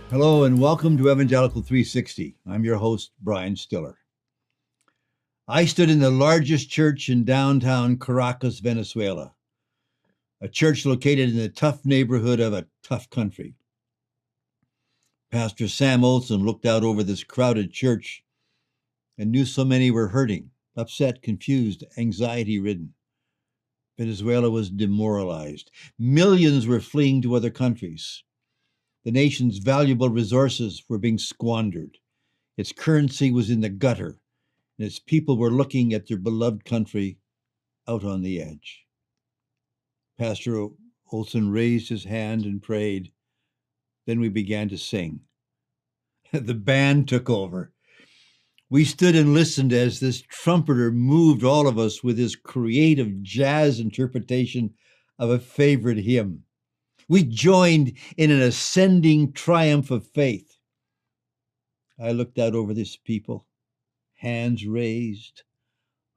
Hello and welcome to Evangelical 360. I'm your host, Brian Stiller. I stood in the largest church in downtown Caracas, Venezuela, a church located in the tough neighborhood of a tough country. Pastor Sam Olson looked out over this crowded church and knew so many were hurting, upset, confused, anxiety-ridden. Venezuela was demoralized. Millions were fleeing to other countries. The nation's valuable resources were being squandered. Its currency was in the gutter, and its people were looking at their beloved country out on the edge. Pastor Olson raised his hand and prayed. Then we began to sing. The band took over. We stood and listened as this trumpeter moved all of us with his creative jazz interpretation of a favorite hymn. We joined in an ascending triumph of faith. I looked out over this people, hands raised,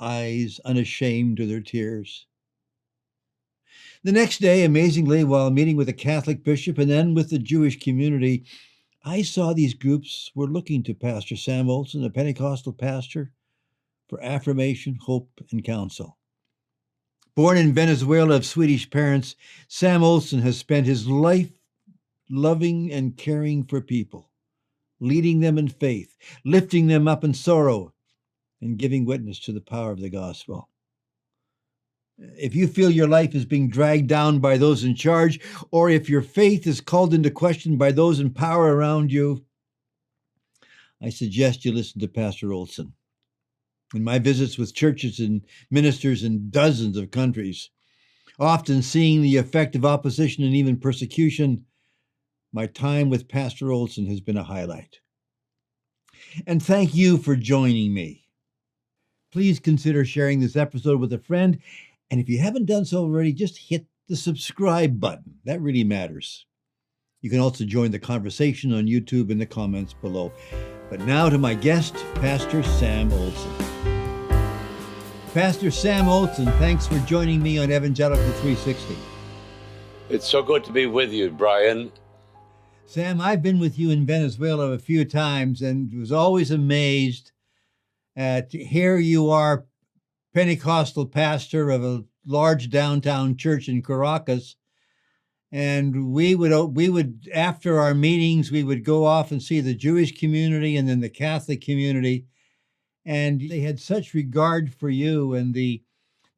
eyes unashamed of their tears. The next day, amazingly, while meeting with a Catholic bishop and then with the Jewish community, I saw these groups were looking to Pastor Sam Olson, a Pentecostal pastor, for affirmation, hope, and counsel. Born in Venezuela of Swedish parents, Sam Olson has spent his life loving and caring for people, leading them in faith, lifting them up in sorrow, and giving witness to the power of the gospel. If you feel your life is being dragged down by those in charge, or if your faith is called into question by those in power around you, I suggest you listen to Pastor Olson. In my visits with churches and ministers in dozens of countries, often seeing the effect of opposition and even persecution, my time with Pastor Olson has been a highlight. And thank you for joining me. Please consider sharing this episode with a friend. And if you haven't done so already, just hit the subscribe button. That really matters. You can also join the conversation on YouTube in the comments below. But now to my guest, Pastor Sam Olson. Pastor Sam Olson, thanks for joining me on Evangelical 360. It's so good to be with you, Brian. Sam, I've been with you in Venezuela a few times and was always amazed at here you are, Pentecostal pastor of a large downtown church in Caracas. And we would, after our meetings, we would go off and see the Jewish community and then the Catholic community. And they had such regard for you and the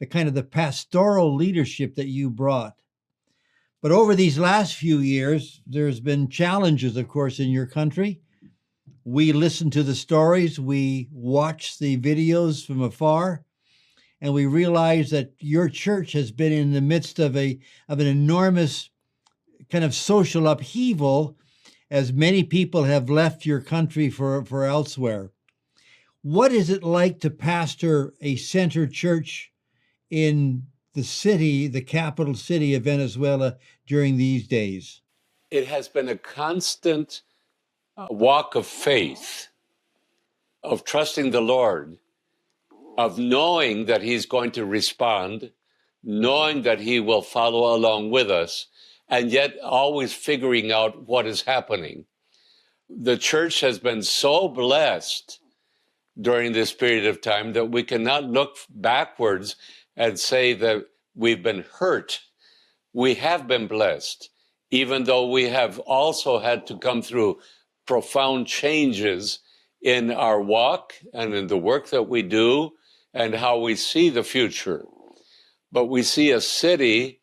kind of the pastoral leadership that you brought. But over these last few years, there's been challenges, of course, in your country. We listen to the stories, we watch the videos from afar, and we realize that your church has been in the midst of an enormous kind of social upheaval as many people have left your country for elsewhere. What is it like to pastor a center church in the city, the capital city of Venezuela during these days? It has been a constant walk of faith, of trusting the Lord, of knowing that He's going to respond, knowing that He will follow along with us, and yet always figuring out what is happening. The church has been so blessed during this period of time that we cannot look backwards and say that we've been hurt. We have been blessed, even though we have also had to come through profound changes in our walk and in the work that we do and how we see the future. But we see a city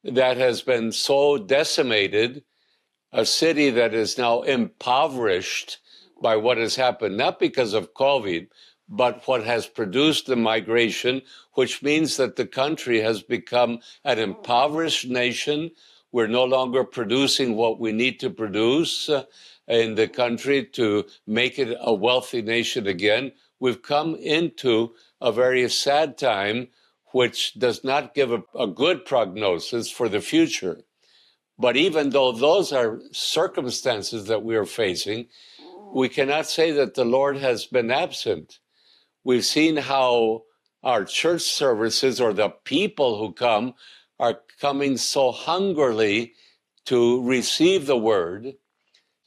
that has been so decimated, a city that is now impoverished by what has happened, not because of COVID, but what has produced the migration, which means that the country has become an impoverished nation. We're no longer producing what we need to produce in the country to make it a wealthy nation again. We've come into a very sad time, which does not give a good prognosis for the future. But even though those are circumstances that we are facing, we cannot say that the Lord has been absent. We've seen how our church services, or the people who come, are coming so hungrily to receive the word,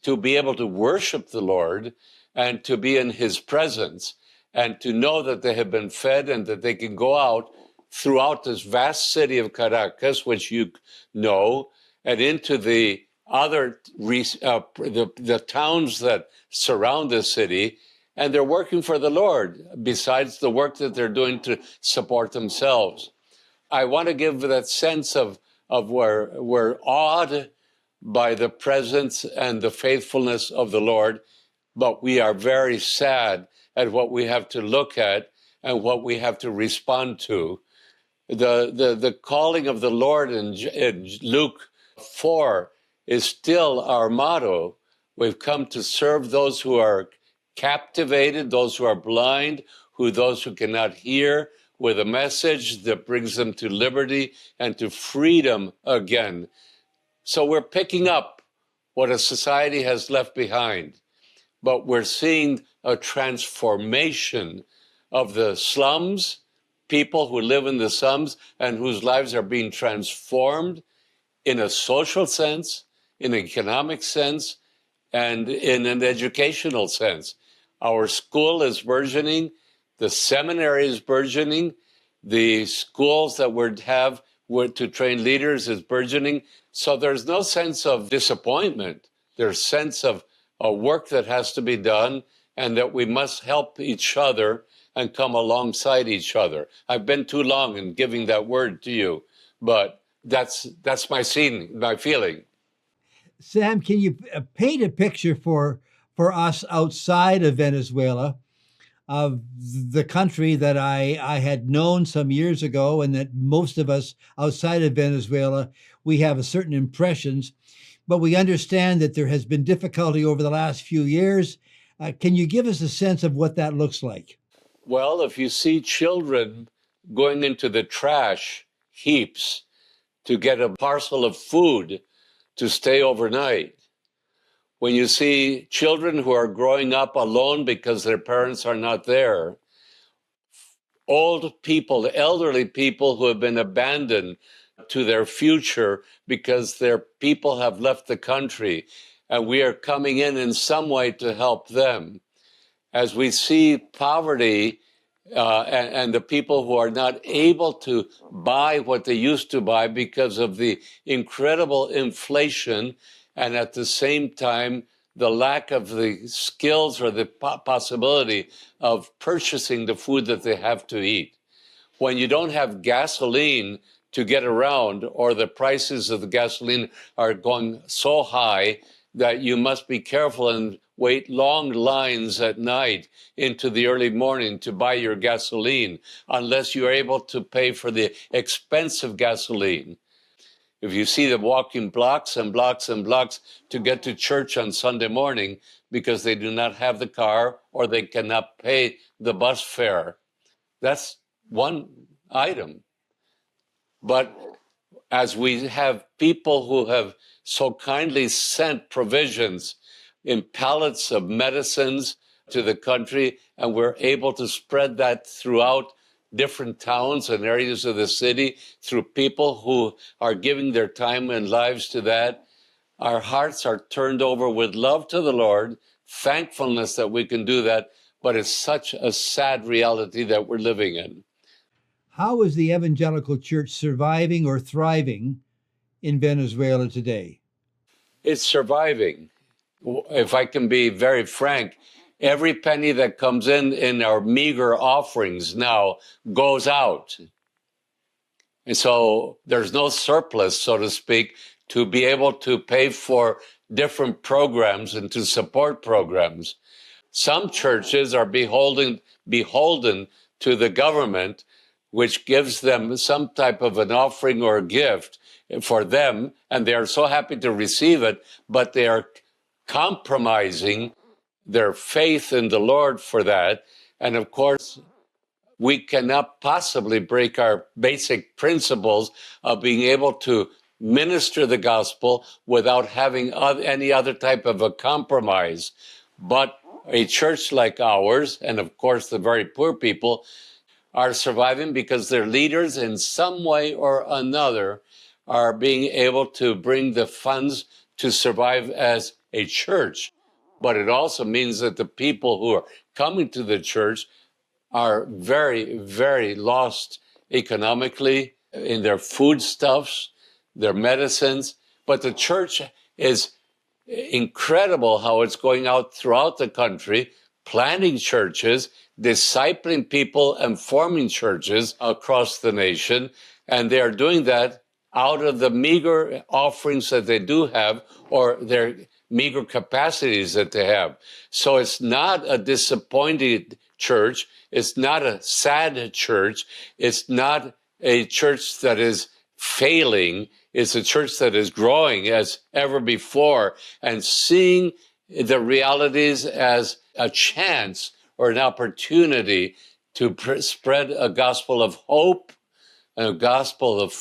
to be able to worship the Lord and to be in his presence and to know that they have been fed and that they can go out throughout this vast city of Caracas, which you know, and into the other the towns that surround the city, and they're working for the Lord besides the work that they're doing to support themselves. I want to give that sense of we're awed by the presence and the faithfulness of the Lord, but we are very sad at what we have to look at and what we have to respond to. The calling of the Lord in Luke 4 is still our motto. We've come to serve those who are captivated, those who are blind, those who cannot hear, with a message that brings them to liberty and to freedom again. So we're picking up what a society has left behind, but we're seeing a transformation of the slums, people who live in the slums and whose lives are being transformed in a social sense, in an economic sense, and in an educational sense. Our school is burgeoning, the seminary is burgeoning, the schools that would have to train leaders is burgeoning. So there's no sense of disappointment. There's sense of a work that has to be done and that we must help each other and come alongside each other. I've been too long in giving that word to you, but that's my feeling. Sam, can you paint a picture for us outside of Venezuela of the country that I had known some years ago, and that most of us outside of Venezuela, we have a certain impressions, but we understand that there has been difficulty over the last few years. Can you give us a sense of what that looks like? Well, if you see children going into the trash heaps to get a parcel of food to stay overnight, when you see children who are growing up alone because their parents are not there, old people, elderly people who have been abandoned to their future because their people have left the country, and we are coming in some way to help them. As we see poverty and the people who are not able to buy what they used to buy because of the incredible inflation, and at the same time, the lack of the skills or the possibility of purchasing the food that they have to eat. When you don't have gasoline to get around, or the prices of the gasoline are going so high that you must be careful and wait long lines at night into the early morning to buy your gasoline, unless you're able to pay for the expensive gasoline. If you see them walking blocks and blocks and blocks to get to church on Sunday morning because they do not have the car or they cannot pay the bus fare, that's one item. But as we have people who have so kindly sent provisions in pallets of medicines to the country, and we're able to spread that throughout different towns and areas of the city through people who are giving their time and lives to that, our hearts are turned over with love to the Lord, thankfulness that we can do that, but it's such a sad reality that we're living in. How is the evangelical church surviving or thriving in Venezuela today? It's surviving. If I can be very frank, every penny that comes in our meager offerings now goes out. And so there's no surplus, so to speak, to be able to pay for different programs and to support programs. Some churches are beholden to the government, which gives them some type of an offering or a gift for them, and they are so happy to receive it, but they are compromising their faith in the Lord for that. And of course, we cannot possibly break our basic principles of being able to minister the gospel without having any other type of a compromise. But a church like ours, and of course the very poor people, are surviving because their leaders in some way or another are being able to bring the funds to survive as a church, but it also means that the people who are coming to the church are very, very lost economically in their foodstuffs, their medicines. But the church is incredible how it's going out throughout the country, planting churches, discipling people, and forming churches across the nation. And they are doing that out of the meager offerings that they do have or their meager capacities that they have. So it's not a disappointed church. It's not a sad church. It's not a church that is failing. It's a church that is growing as ever before and seeing the realities as a chance or an opportunity to spread a gospel of hope, a gospel of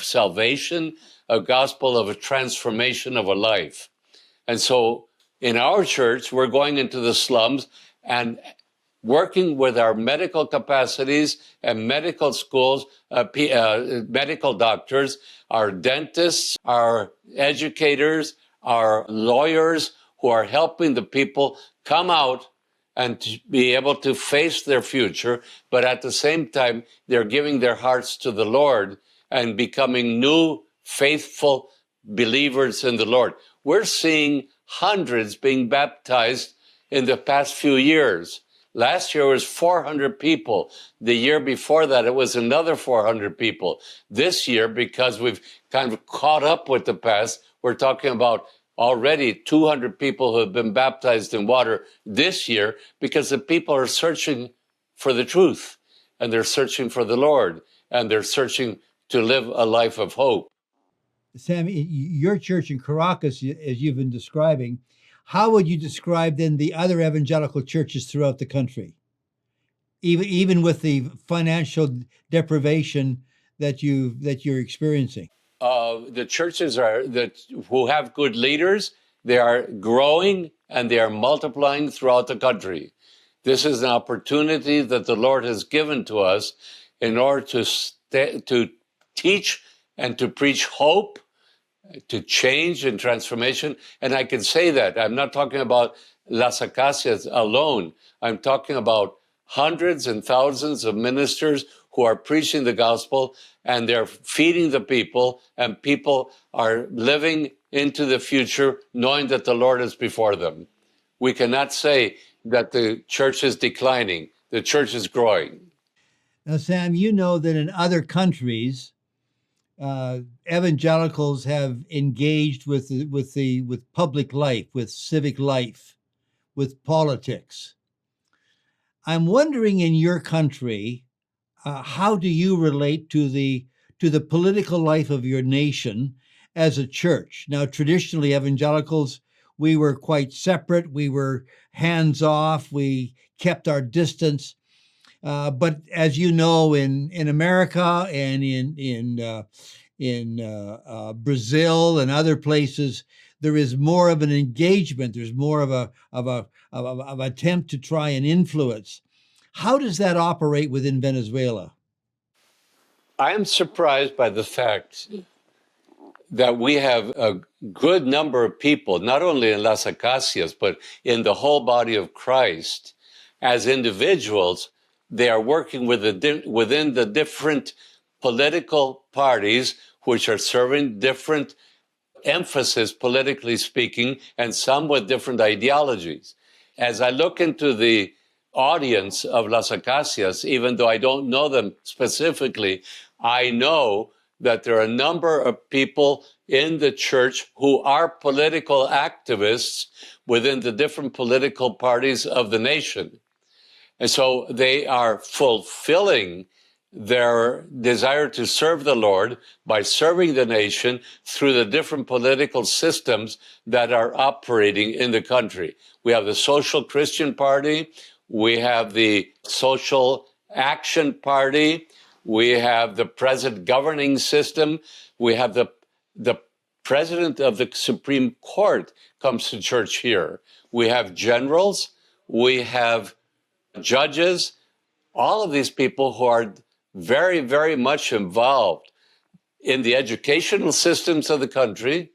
salvation, a gospel of a transformation of a life. And so in our church, we're going into the slums and working with our medical capacities and medical schools, medical doctors, our dentists, our educators, our lawyers who are helping the people come out and to be able to face their future. But at the same time, they're giving their hearts to the Lord and becoming new, faithful believers in the Lord. We're seeing hundreds being baptized in the past few years. Last year was 400 people. The year before that, it was another 400 people. This year, because we've kind of caught up with the past, we're talking about already 200 people who have been baptized in water this year because the people are searching for the truth and they're searching for the Lord and they're searching to live a life of hope. Sam, your church in Caracas, as you've been describing, how would you describe then the other evangelical churches throughout the country, even with the financial deprivation that you're experiencing? The churches who have good leaders, they are growing and they are multiplying throughout the country. This is an opportunity that the Lord has given to us in order to teach and to preach hope, to change and transformation. And I can say that. I'm not talking about Las Acacias alone. I'm talking about hundreds and thousands of ministers who are preaching the gospel and they're feeding the people, and people are living into the future knowing that the Lord is before them. We cannot say that the church is declining. The church is growing. Now, Sam, you know that in other countries, evangelicals have engaged with public life, with civic life, with politics. I'm wondering, in your country, how do you relate to the political life of your nation as a church? Now, traditionally, evangelicals, we were quite separate. We were hands off. We kept our distance. But as you know, in America and in Brazil and other places, there is more of an engagement. There's more of a attempt to try and influence. How does that operate within Venezuela? I am surprised by the fact that we have a good number of people, not only in Las Acacias, but in the whole body of Christ. As individuals, they are working within the different political parties, which are serving different emphasis, politically speaking, and some with different ideologies. As I look into the audience of Las Acacias, even though I don't know them specifically, I know that there are a number of people in the church who are political activists within the different political parties of the nation. And so they are fulfilling their desire to serve the Lord by serving the nation through the different political systems that are operating in the country. We have the Social Christian Party, we have the Social Action Party, we have the present governing system, we have the president of the Supreme Court comes to church here. We have generals, we have judges, all of these people who are very, very much involved in the educational systems of the country,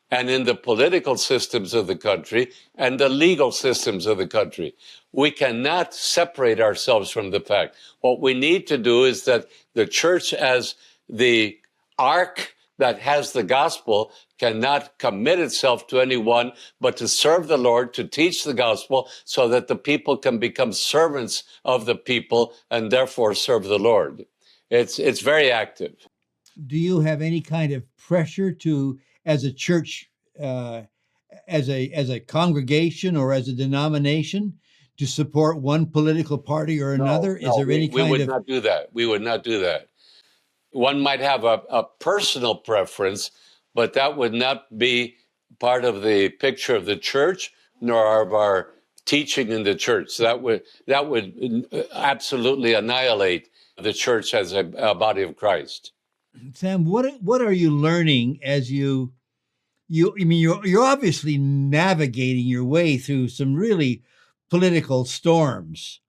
and in the political systems of the country and the legal systems of the country. We cannot separate ourselves from the fact. What we need to do is that the church, as the ark that has the gospel, cannot commit itself to anyone, but to serve the Lord, to teach the gospel, so that the people can become servants of the people and therefore serve the Lord. It's very active. Do you have any kind of pressure to, as a church, as a congregation or as a denomination, to support one political party or another? Is there any we kind would of... not do that. We would not do that. One might have a personal preference, but that would not be part of the picture of the church, nor of our teaching in the church. That would absolutely annihilate the church as a body of Christ. Sam, what are you learning as you're obviously navigating your way through some really political storms,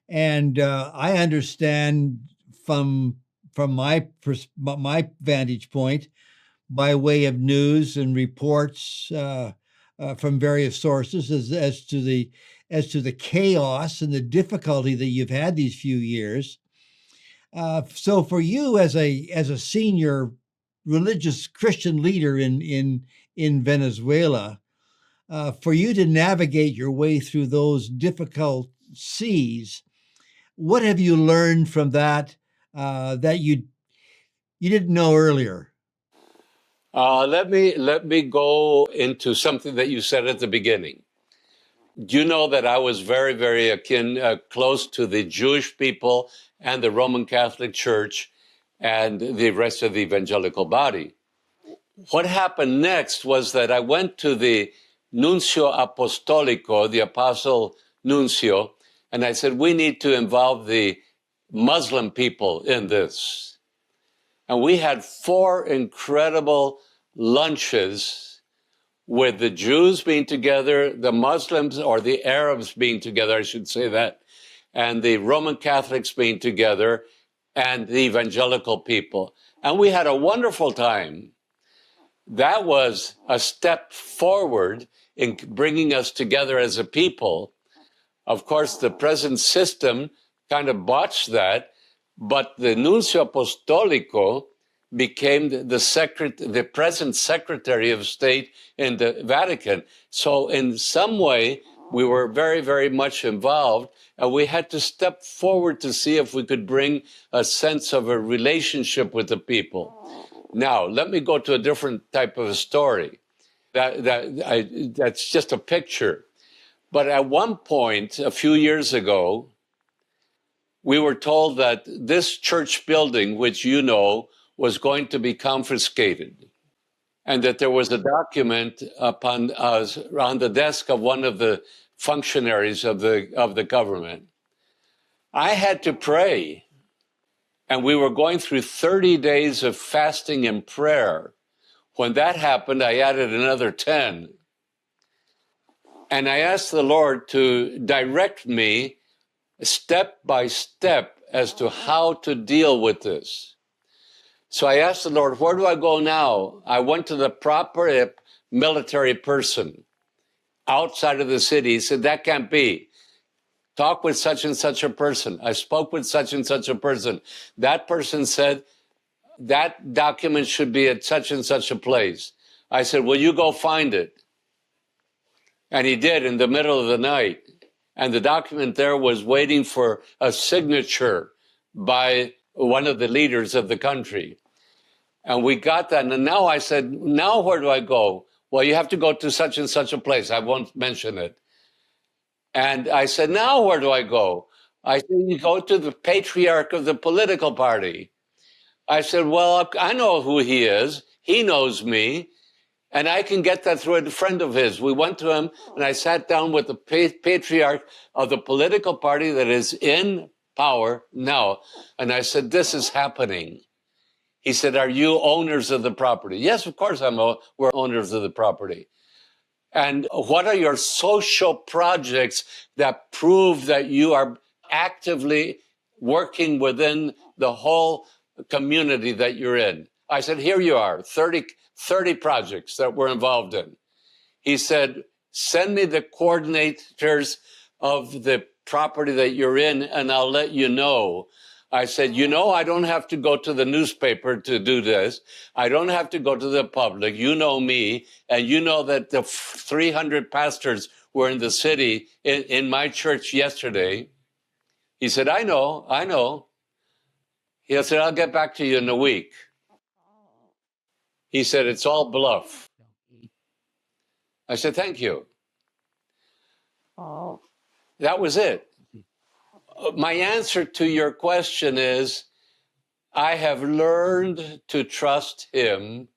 and I understand from my vantage point, by way of news and reports from various sources, as to the chaos and the difficulty that you've had these few years. So for you, as a senior religious Christian leader in Venezuela, for you to navigate your way through those difficult seas, what have you learned from that that you didn't know earlier? Let me go into something that you said at the beginning. Do you know that I was very, very close to the Jewish people and the Roman Catholic Church and the rest of the evangelical body? What happened next was that I went to the Nuncio Apostolico, the Apostle Nuncio, and I said, we need to involve the Muslim people in this. And we had 4 incredible lunches with the Jews being together, the Muslims or the Arabs being together, I should say that, and the Roman Catholics being together, and the evangelical people. And we had a wonderful time. That was a step forward in bringing us together as a people. Of course, the present system kind of botched that, but the Nuncio Apostolico became the present Secretary of State in the Vatican. So in some way, we were very, very much involved, and we had to step forward to see if we could bring a sense of a relationship with the people. Now, let me go to a different type of a story. That's just a picture. But at one point, a few years ago, we were told that this church building, which you know, was going to be confiscated, and that there was a document on the desk of one of the functionaries of the government. I had to pray, and we were going through 30 days of fasting and prayer. When that happened, I added another 10. And I asked the Lord to direct me step by step as to how to deal with this. So I asked the Lord, where do I go now? I went to the proper military person outside of the city. He said, that can't be. Talk with such and such a person. I spoke with such and such a person. That person said, that document should be at such and such a place. I said, well, you go find it. And he did in the middle of the night. And the document there was waiting for a signature by one of the leaders of the country. And we got that. And now I said, now where do I go? Well, you have to go to such and such a place. I won't mention it. And I said, now where do I go? I said, you go to the patriarch of the political party. I said, well, I know who he is. He knows me. And I can get that through a friend of his. We went to him, and I sat down with the patriarch of the political party that is in power now. And I said, this is happening. He said, are you owners of the property? Yes, of course we're owners of the property. And what are your social projects that prove that you are actively working within the whole community that you're in? I said, here you are, 30 projects that we're involved in. He said, send me the coordinators of the property that you're in, and I'll let you know. I said, I don't have to go to the newspaper to do this. I don't have to go to the public. You know me, and you know that the 300 pastors were in the city in my church yesterday. He said, I know. He said, I'll get back to you in a week. He said, it's all bluff. I said, thank you. That was it. My answer to your question is, I have learned to trust him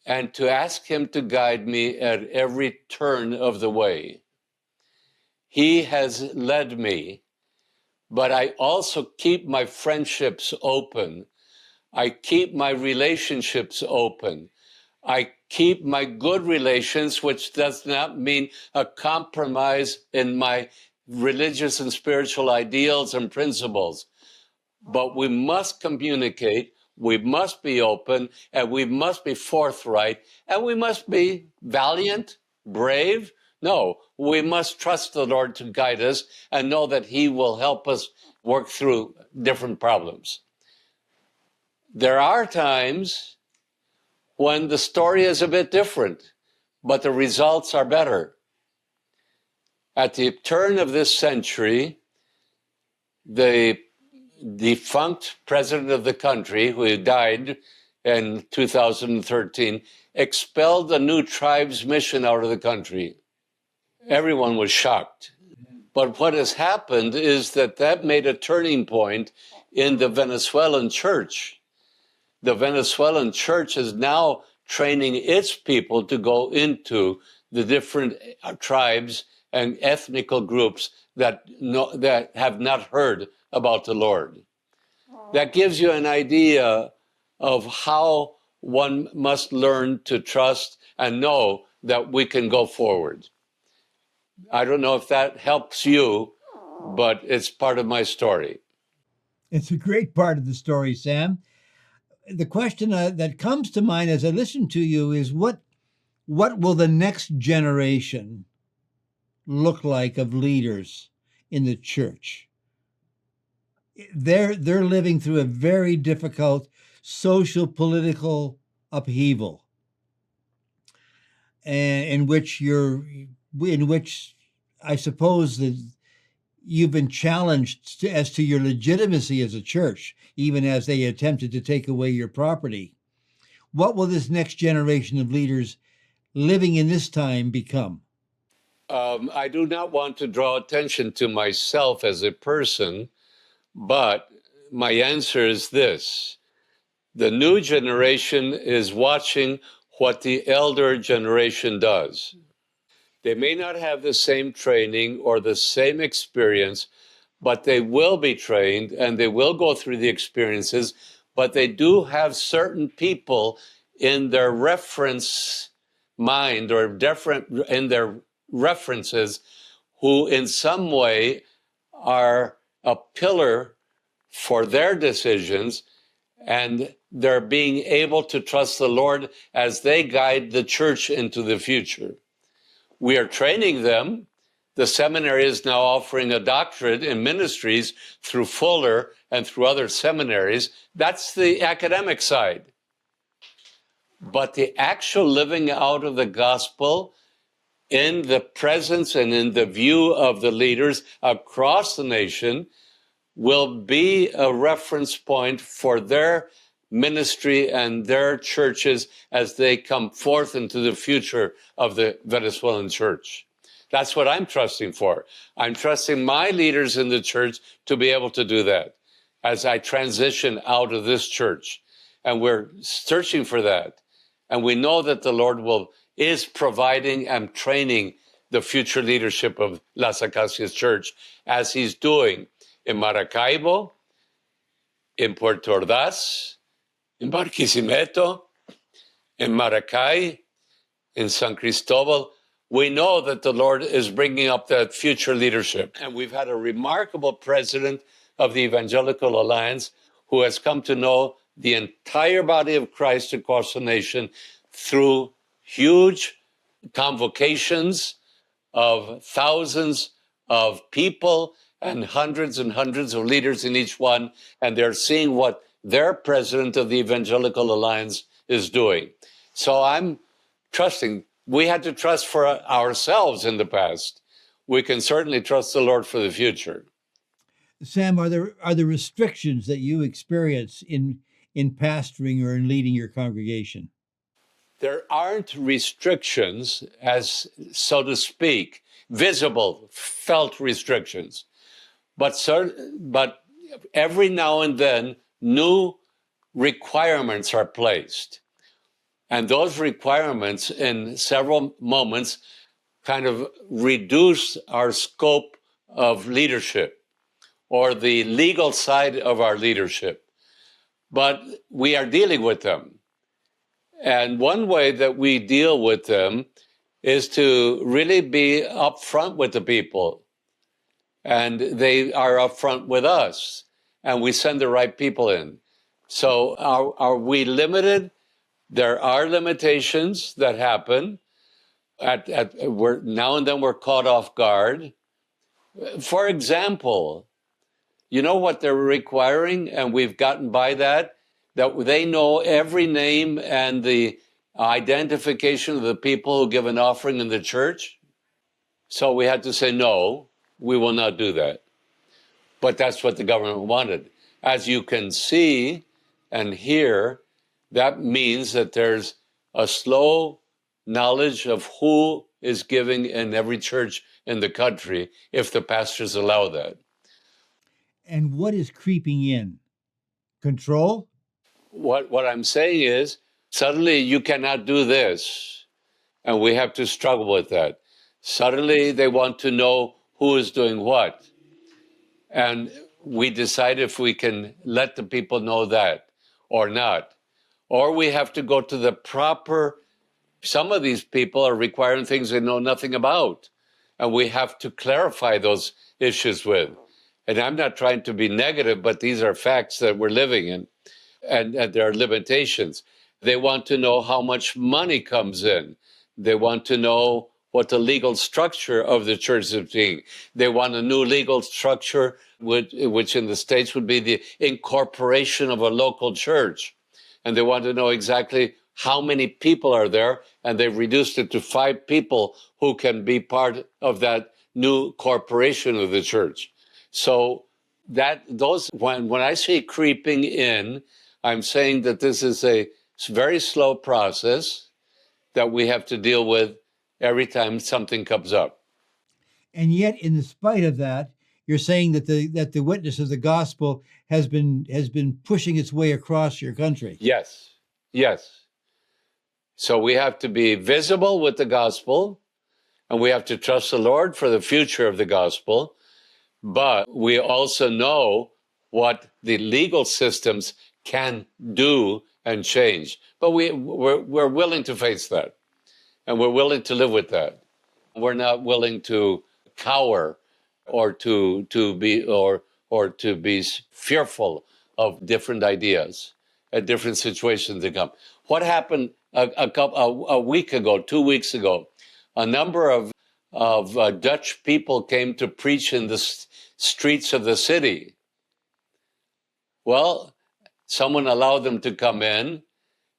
and to ask him to guide me at every turn of the way. He has led me, but I also keep my friendships open. I keep my relationships open. I keep my good relations, which does not mean a compromise in my religious and spiritual ideals and principles. But we must communicate, we must be open, and we must be forthright, and we must be valiant, brave. No, we must trust the Lord to guide us and know that he will help us work through different problems. There are times when the story is a bit different, but the results are better. At the turn of this century, the defunct president of the country, who died in 2013, expelled the new tribes mission out of the country. Everyone was shocked. But what has happened is that made a turning point in the Venezuelan church. The Venezuelan church is now training its people to go into the different tribes and ethnical groups that have not heard about the Lord. That gives you an idea of how one must learn to trust and know that we can go forward. I don't know if that helps you, but it's part of my story. It's a great part of the story, Sam. The question that comes to mind as I listen to you is what will the next generation look like of leaders in the church? They're living through a very difficult social political upheaval, and in which I suppose that you've been challenged as to your legitimacy as a church, even as they attempted to take away your property. What will this next generation of leaders living in this time become? I do not want to draw attention to myself as a person, but my answer is this. The new generation is watching what the elder generation does. They may not have the same training or the same experience, but they will be trained and they will go through the experiences, but they do have certain people in their reference mind or different in their references who in some way are a pillar for their decisions, and they're being able to trust the Lord as they guide the church into the future. We are training them. The seminary is now offering a doctorate in ministries through Fuller and through other seminaries. That's the academic side. But the actual living out of the gospel in the presence and in the view of the leaders across the nation will be a reference point for their ministry and their churches as they come forth into the future of the Venezuelan church. That's what I'm trusting for. I'm trusting my leaders in the church to be able to do that as I transition out of this church. And we're searching for that. And we know that the Lord is providing and training the future leadership of Las Acacias Church, as he's doing in Maracaibo, in Puerto Ordaz, in Barquisimeto, in Maracay, in San Cristobal. We know that the Lord is bringing up that future leadership. And we've had a remarkable president of the Evangelical Alliance who has come to know the entire body of Christ across the nation through huge convocations of thousands of people and hundreds of leaders in each one, and they're seeing what their president of the Evangelical Alliance is doing. So I'm trusting. We had to trust for ourselves in the past. We can certainly trust the Lord for the future. Sam, are there restrictions that you experience in pastoring or in leading your congregation? There aren't restrictions, as so to speak, visible, felt restrictions, but every now and then new requirements are placed, and those requirements, in several moments, kind of reduce our scope of leadership or the legal side of our leadership. But we are dealing with them. And one way that we deal with them is to really be upfront with the people. And they are upfront with us. And we send the right people in. So are we limited? There are limitations that happen. Now and then we're caught off guard. For example, you know what they're requiring, and we've gotten by that they know every name and the identification of the people who give an offering in the church. So we had to say, no, we will not do that. But that's what the government wanted. As you can see and hear, that means that there's a slow knowledge of who is giving in every church in the country if the pastors allow that. And what is creeping in? Control? What I'm saying is, suddenly you cannot do this, and we have to struggle with that. Suddenly they want to know who is doing what. And we decide if we can let the people know that or not. Or we have to go to the proper, some of these people are requiring things they know nothing about. And we have to clarify those issues with. And I'm not trying to be negative, but these are facts that we're living in. And there are limitations. They want to know how much money comes in. They want to know what the legal structure of the church is being. They want a new legal structure, which in the States would be the incorporation of a local church. And they want to know exactly how many people are there, and they've reduced it to 5 people who can be part of that new corporation of the church. So when I say creeping in, I'm saying that this is a very slow process that we have to deal with every time something comes up. And yet, in spite of that, you're saying that the witness of the gospel has been pushing its way across your country. Yes. So we have to be visible with the gospel, and we have to trust the Lord for the future of the gospel. But we also know what the legal systems can do and change. But we're willing to face that, and we're willing to live with that. We're not willing to cower or to be fearful of different ideas and different situations that come. What happened a week ago, 2 weeks ago? A number of Dutch people came to preach in the streets of the city. Well, someone allowed them to come in,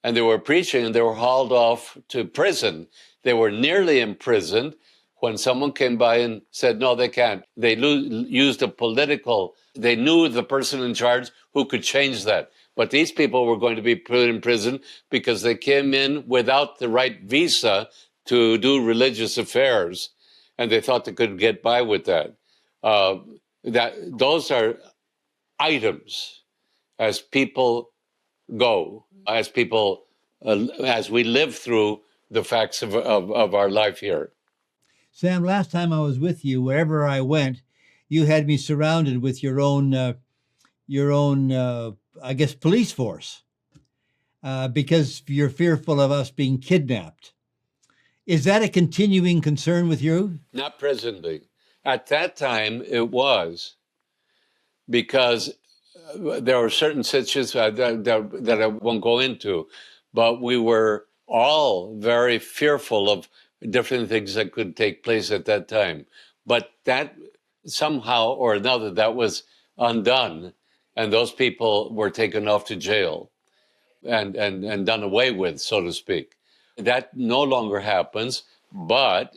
and they were preaching, and they were hauled off to prison. They were nearly imprisoned when someone came by and said, no, they can't. They used they knew the person in charge who could change that. But these people were going to be put in prison because they came in without the right visa to do religious affairs, and they thought they could get by with that. Those are items as people go, as we live through the facts of our life here. Sam, last time I was with you, wherever I went, you had me surrounded with your own, I guess, police force, because you're fearful of us being kidnapped. Is that a continuing concern with you? Not presently. At that time, it was, because there were certain situations that I won't go into, but we were all very fearful of different things that could take place at that time. But that somehow or another, that was undone, and those people were taken off to jail and done away with, so to speak. That no longer happens, but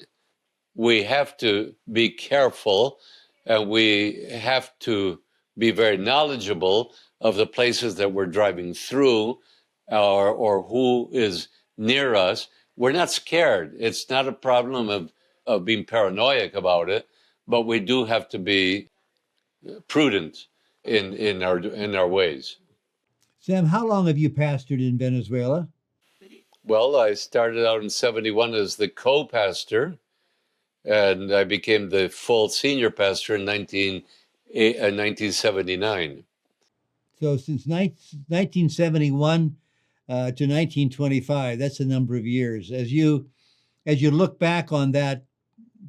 we have to be careful, and we have to be very knowledgeable of the places that we're driving through, or who is near us. We're not scared. It's not a problem of being paranoid about it, but we do have to be prudent in our ways. Sam, how long have you pastored in Venezuela? Well, I started out in 71 as the co-pastor, and I became the full senior pastor in 1979. So since 1971 to 1925, that's a number of years. As you look back on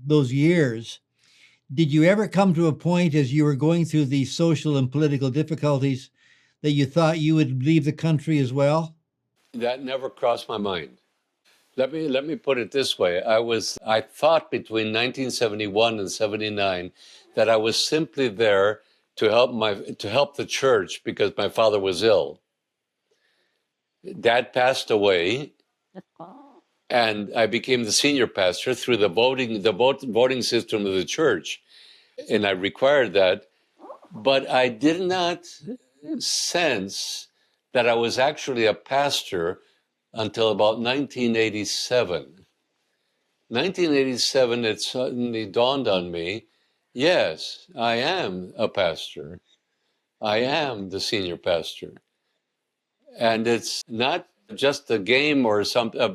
those years, did you ever come to a point as you were going through these social and political difficulties that you thought you would leave the country as well? That never crossed my mind. Let me put it this way. I thought between 1971 and 79 that I was simply there to help the church because my father was ill. Dad passed away, and I became the senior pastor through the voting system of the church, and I required that. But I did not sense that I was actually a pastor until about 1987. 1987, it suddenly dawned on me, yes, I am a pastor. I am the senior pastor. And it's not just a game or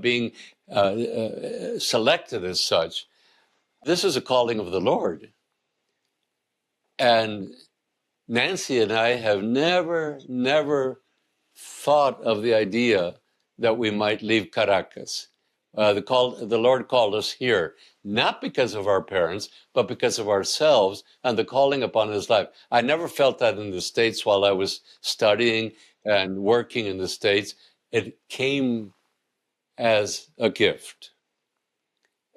being selected as such. This is a calling of the Lord. And Nancy and I have never thought of the idea that we might leave Caracas. The Lord called us here, not because of our parents, but because of ourselves and the calling upon His life. I never felt that in the States while I was studying and working in the States. It came as a gift.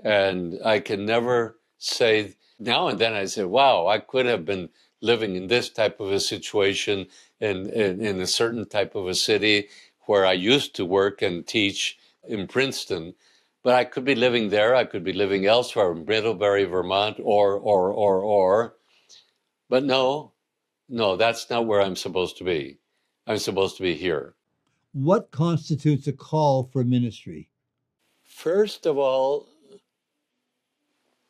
And I can never say, now and then I say, wow, I could have been living in this type of a situation in a certain type of a city where I used to work and teach in Princeton. But I could be living there. I could be living elsewhere in Middlebury, Vermont, or. But no, that's not where I'm supposed to be. I'm supposed to be here. What constitutes a call for ministry? First of all,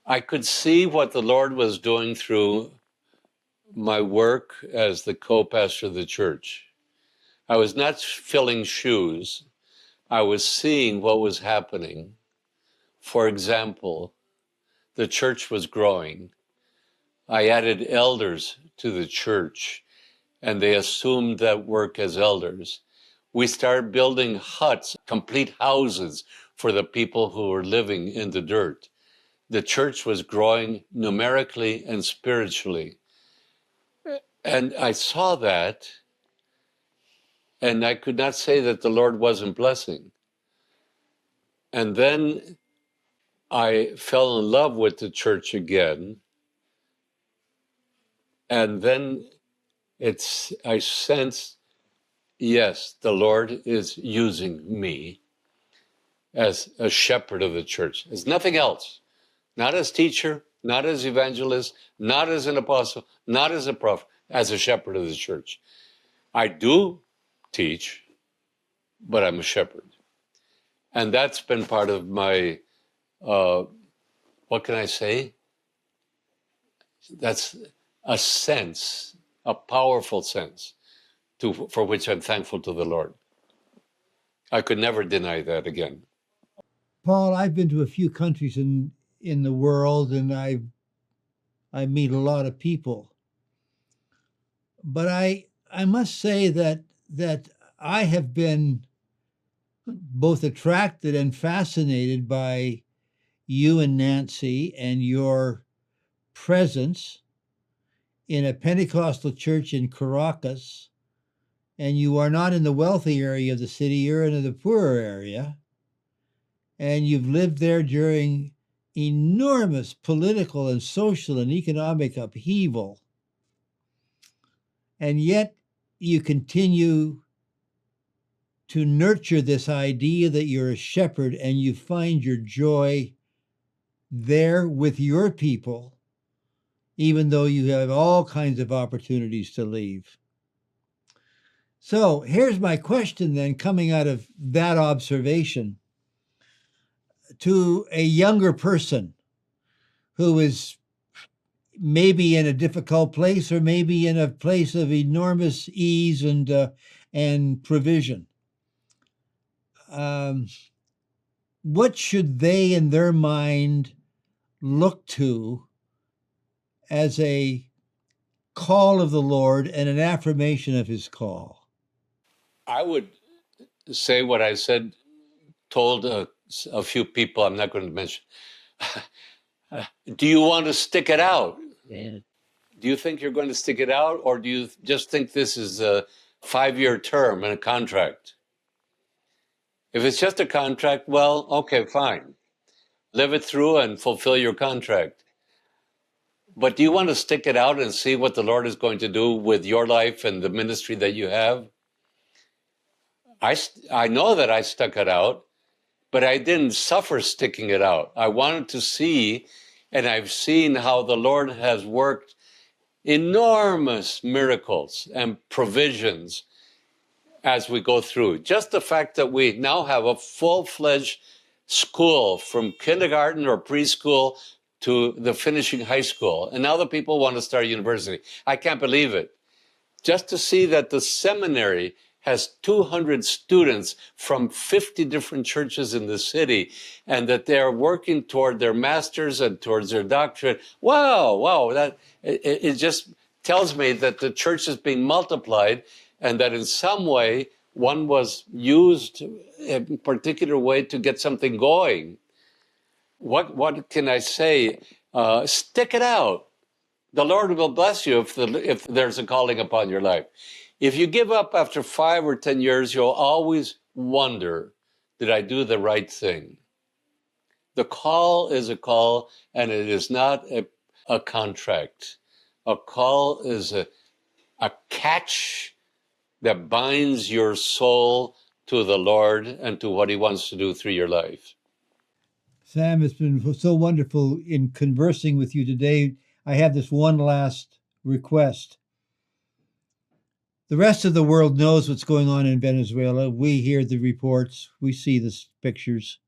I could see what the Lord was doing through my work as the co-pastor of the church. I was not filling shoes. I was seeing what was happening. For example, the church was growing. I added elders to the church, and they assumed that work as elders. We started building huts, complete houses for the people who were living in the dirt. The church was growing numerically and spiritually. And I saw that, and I could not say that the Lord wasn't blessing. And then I fell in love with the church again. And then I sensed, yes, the Lord is using me as a shepherd of the church, as nothing else, not as teacher, not as evangelist, not as an apostle, not as a prophet, as a shepherd of the church. I do teach, but I'm a shepherd. And that's been part of my, what can I say? That's a sense, a powerful sense, for which I'm thankful to the Lord. I could never deny that again. Paul, I've been to a few countries in the world, and I meet a lot of people. But I must say that I have been both attracted and fascinated by you and Nancy and your presence in a Pentecostal church in Caracas and you are not in the wealthy area of the city, you're in the poorer area, and you've lived there during enormous political and social and economic upheaval, and yet you continue to nurture this idea that you're a shepherd and you find your joy there with your people, even though you have all kinds of opportunities to leave. So here's my question then, coming out of that observation to a younger person who is maybe in a difficult place or maybe in a place of enormous ease and provision. What should they in their mind look to as a call of the Lord and an affirmation of his call? I would say what I told a few people, I'm not going to mention. Do you want to stick it out? Yeah. Do you think you're going to stick it out, or do you just think this is a 5-year term and a contract? If it's just a contract, well, okay, fine. Live it through and fulfill your contract. But do you want to stick it out and see what the Lord is going to do with your life and the ministry that you have? I know that I stuck it out, but I didn't suffer sticking it out. I wanted to see, and I've seen how the Lord has worked enormous miracles and provisions as we go through. Just the fact that we now have a full-fledged school from kindergarten or preschool to the finishing high school. And now the people want to start university. I can't believe it. Just to see that the seminary has 200 students from 50 different churches in the city, and that they're working toward their masters and towards their doctorate. Wow, that it just tells me that the church is being multiplied, and that in some way one was used in a particular way to get something going. What can I say? Stick it out. The Lord will bless you if there's a calling upon your life. If you give up after 5 or 10 years, you'll always wonder, did I do the right thing? The call is a call, and it is not a contract. A call is a catch that binds your soul to the Lord and to what he wants to do through your life. Sam, it's been so wonderful in conversing with you today. I have this one last request. The rest of the world knows what's going on in Venezuela. We hear the reports. We see the pictures.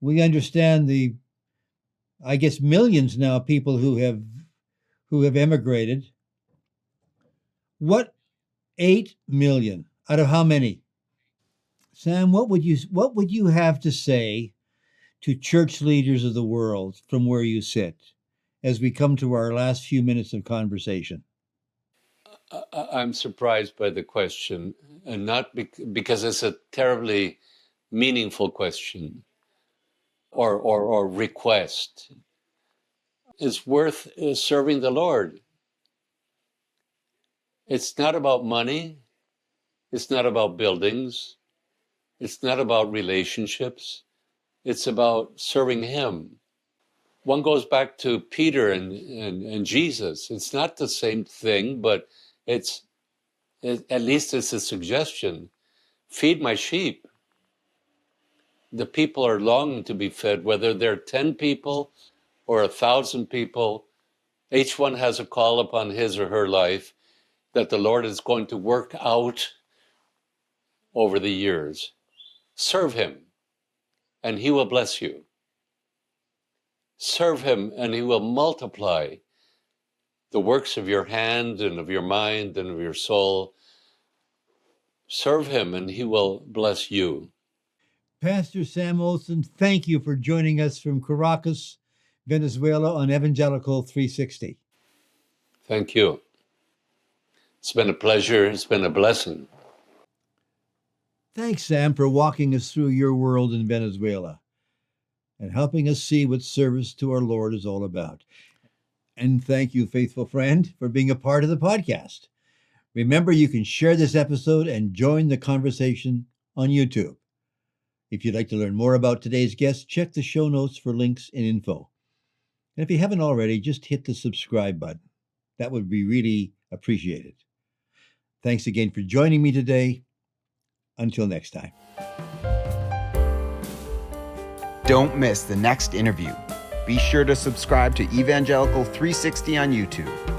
We understand I guess, millions now of people who have emigrated. What 8 million out of how many? Sam, what would you have to say to church leaders of the world from where you sit as we come to our last few minutes of conversation? I'm surprised by the question, and not because it's a terribly meaningful question or request. It's worth serving the Lord. It's not about money. It's not about buildings. It's not about relationships. It's about serving him. One goes back to Peter and Jesus. It's not the same thing, but at least it's a suggestion. Feed my sheep. The people are longing to be fed, whether they're 10 people or 1,000 people. Each one has a call upon his or her life that the Lord is going to work out over the years. Serve him, and he will bless you. Serve him, and he will multiply the works of your hand and of your mind and of your soul. Serve him, and he will bless you. Pastor Sam Olson, thank you for joining us from Caracas, Venezuela on Evangelical 360. Thank you. It's been a pleasure. It's been a blessing. Thanks, Sam, for walking us through your world in Venezuela and helping us see what service to our Lord is all about. And thank you, faithful friend, for being a part of the podcast. Remember, you can share this episode and join the conversation on YouTube. If you'd like to learn more about today's guest, check the show notes for links and info. And if you haven't already, just hit the subscribe button. That would be really appreciated. Thanks again for joining me today. Until next time. Don't miss the next interview. Be sure to subscribe to Evangelical 360 on YouTube.